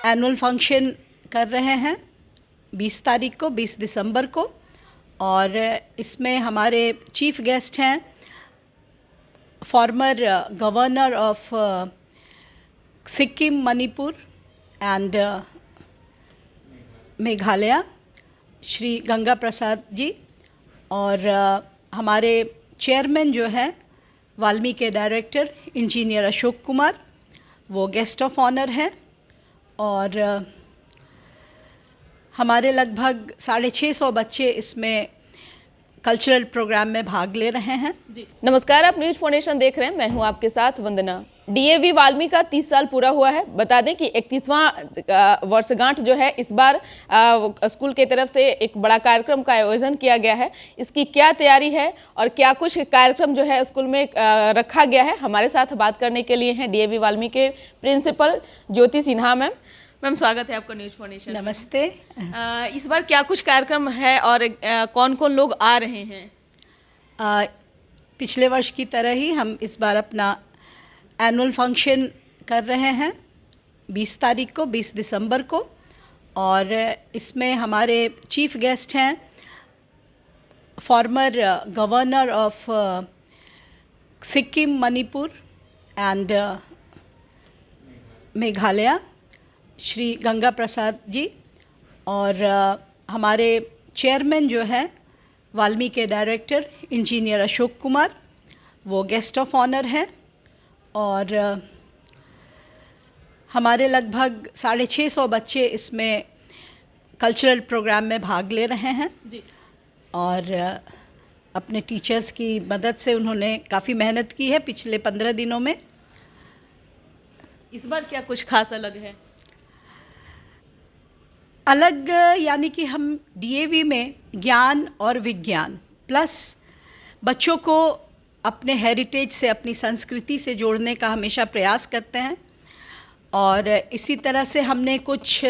Annual function कर रहे हैं 20 तारीख को, 20 दिसंबर को, और इसमें हमारे चीफ गेस्ट हैं former governor of Sikkim, Manipur and Meghalaya Shri Ganga Prasad ji, और हमारे चेयरमैन जो है वाल्मीकि डायरेक्टर इंजीनियर अशोक कुमार, वो गेस्ट ऑफ ऑनर हैं। और हमारे लगभग 650 बच्चे इसमें कल्चरल प्रोग्राम में भाग ले रहे हैं। जी नमस्कार, आप न्यूज फाउंडेशन देख रहे हैं, मैं हूं आपके साथ वंदना। डीएवी वाल्मीकि का 30 साल पूरा हुआ है। बता दें कि 31वां वर्षगांठ जो है इस बार स्कूल की तरफ से एक बड़ा कार्यक्रम का आयोजन किया गया है। इसकी क्या तैयारी है और क्या कुछ कार्यक्रम जो है स्कूल में रखा गया है, हमारे साथ बात करने के लिए हैं डीएवी वाल्मीकि के प्रिंसिपल ज्योति सिन्हा मैम। मैम स्वागत है आपका न्यूज फाउंडेशन। नमस्ते। इस बार क्या कुछ कार्यक्रम है और कौन कौन लोग आ रहे हैं? पिछले वर्ष की तरह ही हम इस बार अपना एनुअल फंक्शन कर रहे हैं 20 तारीख को, 20 दिसंबर को, और इसमें हमारे चीफ गेस्ट हैं former governor of Sikkim, Manipur and Meghalaya Shri Ganga Prasad ji, और हमारे चेयरमैन जो है वाल्मीकि डायरेक्टर इंजीनियर अशोक कुमार, वो गेस्ट ऑफ ऑनर हैं। और हमारे लगभग 650 बच्चे इसमें कल्चरल प्रोग्राम में भाग ले रहे हैं जी। और अपने टीचर्स की मदद से उन्होंने काफ़ी मेहनत की है पिछले 15 दिनों में। इस बार क्या कुछ खास अलग है? अलग यानी कि हम डीएवी में ज्ञान और विज्ञान प्लस बच्चों को अपने हेरिटेज से, अपनी संस्कृति से जोड़ने का हमेशा प्रयास करते हैं। और इसी तरह से हमने कुछ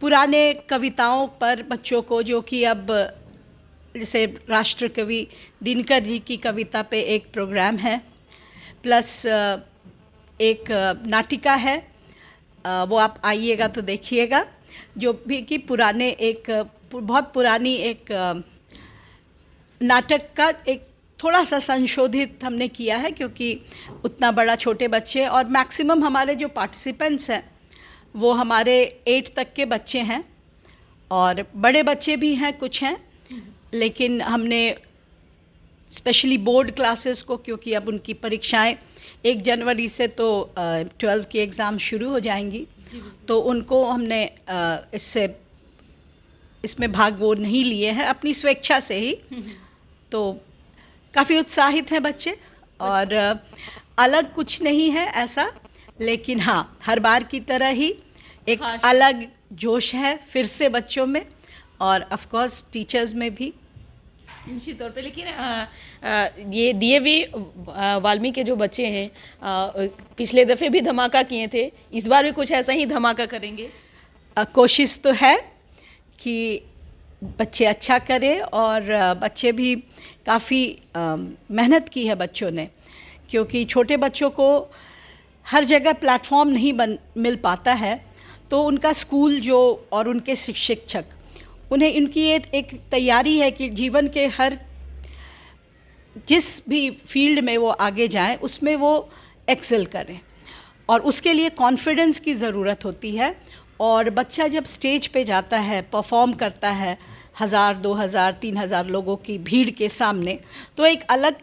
पुराने कविताओं पर बच्चों को, जो कि अब जैसे राष्ट्रकवि दिनकर जी की कविता पे एक प्रोग्राम है, प्लस एक नाटिका है, वो आप आइएगा तो देखिएगा, जो भी कि पुराने एक बहुत पुरानी एक नाटक का एक थोड़ा सा संशोधित हमने किया है, क्योंकि उतना बड़ा छोटे बच्चे, और मैक्सिमम हमारे जो पार्टिसिपेंट्स हैं वो हमारे 8 तक के बच्चे हैं, और बड़े बच्चे भी हैं कुछ हैं, लेकिन हमने स्पेशली बोर्ड क्लासेस को, क्योंकि अब उनकी परीक्षाएं 1 जनवरी से तो 12 की एग्ज़ाम शुरू हो जाएंगी, तो उनको हमने इसमें भाग वो नहीं लिए हैं अपनी स्वेच्छा से ही। तो काफ़ी उत्साहित हैं बच्चे, और अलग कुछ नहीं है ऐसा, लेकिन हाँ, हर बार की तरह ही एक अलग जोश है फिर से बच्चों में, और ऑफ कोर्स टीचर्स में भी निश्चित तौर पे। लेकिन ये डीएवी वाल्मीकि के जो बच्चे हैं पिछले दफ़े भी धमाका किए थे, इस बार भी कुछ ऐसा ही धमाका करेंगे? कोशिश तो है कि बच्चे अच्छा करें, और बच्चे भी काफ़ी मेहनत की है बच्चों ने, क्योंकि छोटे बच्चों को हर जगह प्लेटफॉर्म नहीं मिल पाता है, तो उनका स्कूल जो और उनके शिक्षक, उन्हें इनकी एक तैयारी है कि जीवन के हर जिस भी फील्ड में वो आगे जाएं उसमें वो एक्सेल करें, और उसके लिए कॉन्फिडेंस की ज़रूरत होती है। और बच्चा जब स्टेज पे जाता है, परफॉर्म करता है 1000, 2000, 3000 लोगों की भीड़ के सामने, तो एक अलग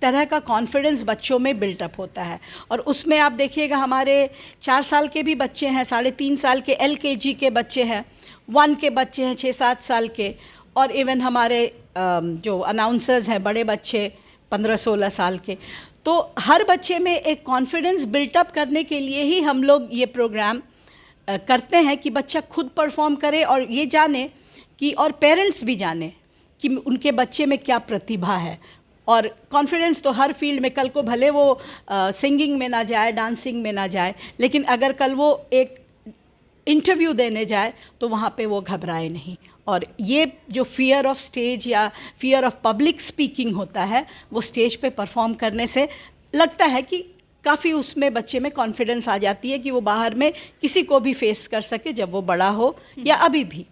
तरह का कॉन्फिडेंस बच्चों में बिल्टअप होता है। और उसमें आप देखिएगा हमारे 4 साल के भी बच्चे हैं, 3.5 साल के LKG के बच्चे हैं, 1 के बच्चे हैं 6-7 साल के, और इवन हमारे जो अनाउंसर्स हैं बड़े बच्चे 15-16 साल के। तो हर बच्चे में एक कॉन्फिडेंस बिल्टअप करने के लिए ही हम लोग ये प्रोग्राम करते हैं कि बच्चा खुद परफॉर्म करे, और ये जाने कि, और पेरेंट्स भी जाने कि उनके बच्चे में क्या प्रतिभा है। और कॉन्फिडेंस तो हर फील्ड में, कल को भले वो सिंगिंग में ना जाए, डांसिंग में ना जाए, लेकिन अगर कल वो एक इंटरव्यू देने जाए तो वहाँ पे वो घबराए नहीं। और ये जो फियर ऑफ स्टेज या फियर ऑफ पब्लिक स्पीकिंग होता है, वो स्टेज पे परफॉर्म करने से लगता है कि काफ़ी उसमें बच्चे में कॉन्फिडेंस आ जाती है कि वो बाहर में किसी को भी फेस कर सके जब वो बड़ा हो या अभी भी।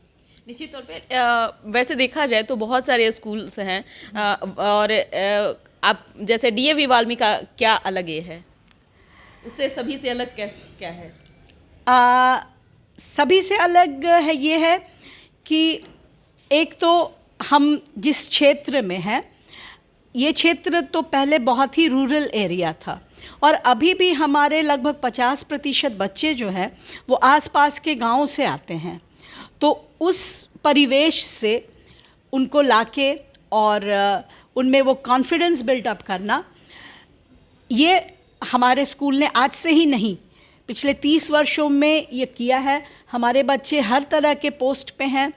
निश्चित तौर पे वैसे देखा जाए तो बहुत सारे स्कूल्स हैं और आप जैसे डीएवी वाल्मी का क्या अलग ये है, उससे सभी से अलग क्या है? सभी से अलग है ये है कि एक तो हम जिस क्षेत्र में हैं, ये क्षेत्र तो पहले बहुत ही रूरल एरिया था और अभी भी हमारे लगभग 50% बच्चे जो हैं वो आसपास के गांव से आते हैं। तो उस परिवेश से उनको लाके और उनमें वो कॉन्फिडेंस बिल्ट अप करना, ये हमारे स्कूल ने आज से ही नहीं, पिछले 30 वर्षों में ये किया है। हमारे बच्चे हर तरह के पोस्ट पे हैं।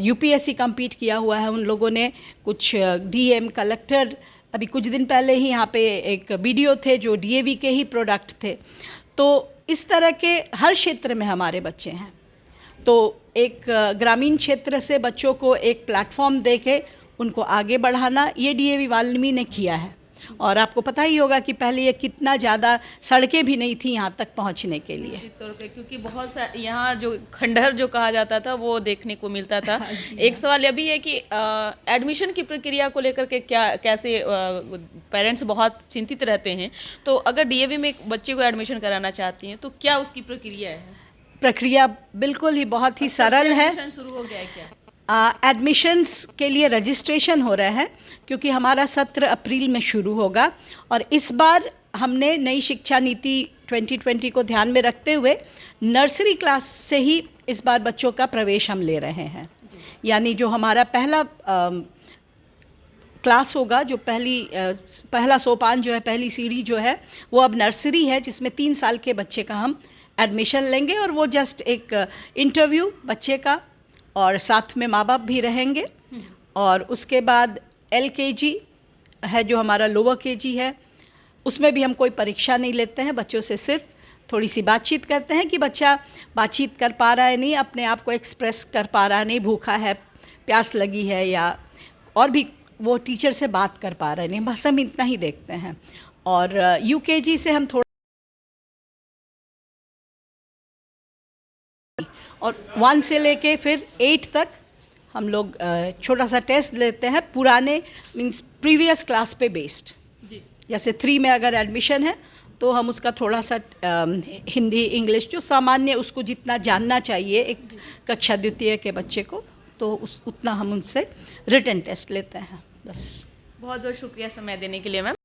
यूपीएससी कम्पीट किया हुआ है उन लोगों ने, कुछ डीएम, कलेक्टर, अभी कुछ दिन पहले ही यहाँ पे एक वीडियो थे जो डीएवी के ही प्रोडक्ट थे। तो इस तरह के हर क्षेत्र में हमारे बच्चे हैं। तो एक ग्रामीण क्षेत्र से बच्चों को एक प्लेटफॉर्म देके उनको आगे बढ़ाना, ये डीएवी वाल्मी ने किया है। और आपको पता ही होगा कि पहले ये कितना ज़्यादा सड़कें भी नहीं थी यहाँ तक पहुँचने के लिए। निश्चित तौर पे, क्योंकि बहुत सा यहाँ जो खंडहर जो कहा जाता था वो देखने को मिलता था। एक सवाल यह भी है कि एडमिशन की प्रक्रिया को लेकर के कैसे पेरेंट्स बहुत चिंतित रहते हैं, तो अगर डीएवी में एक बच्चे को एडमिशन कराना चाहती हैं तो क्या उसकी प्रक्रिया है? प्रक्रिया बिल्कुल ही बहुत ही सरल है। एडमिशन शुरू हो गया है क्या? एडमिशन्स के लिए रजिस्ट्रेशन हो रहा है क्योंकि हमारा सत्र अप्रैल में शुरू होगा और इस बार हमने नई शिक्षा नीति 2020 को ध्यान में रखते हुए नर्सरी क्लास से ही इस बार बच्चों का प्रवेश हम ले रहे हैं। यानी जो हमारा पहला क्लास होगा, जो पहला सोपान जो है, पहली सीढ़ी जो है वो अब नर्सरी है, जिसमें 3 साल के बच्चे का हम एडमिशन लेंगे और वो जस्ट एक इंटरव्यू बच्चे का और साथ में माँ बाप भी रहेंगे। और उसके बाद LKG है जो हमारा लोअर KG है, उसमें भी हम कोई परीक्षा नहीं लेते हैं, बच्चों से सिर्फ थोड़ी सी बातचीत करते हैं कि बच्चा बातचीत कर पा रहा है नहीं, अपने आप को एक्सप्रेस कर पा रहा नहीं, भूखा है, प्यास लगी है, या और भी वो टीचर से बात कर पा रहे नहीं, बस हम इतना ही देखते हैं। और UKG से हम थोड़ा और 1 से लेके फिर 8 तक हम लोग छोटा सा टेस्ट लेते हैं, पुराने मीन्स प्रीवियस क्लास पे बेस्ड। जैसे 3 में अगर एडमिशन है तो हम उसका थोड़ा सा हिंदी, इंग्लिश जो सामान्य उसको जितना जानना चाहिए एक कक्षा द्वितीय के बच्चे को, तो उतना हम उनसे रिटन टेस्ट लेते हैं। बस। बहुत बहुत शुक्रिया समय देने के लिए मैम।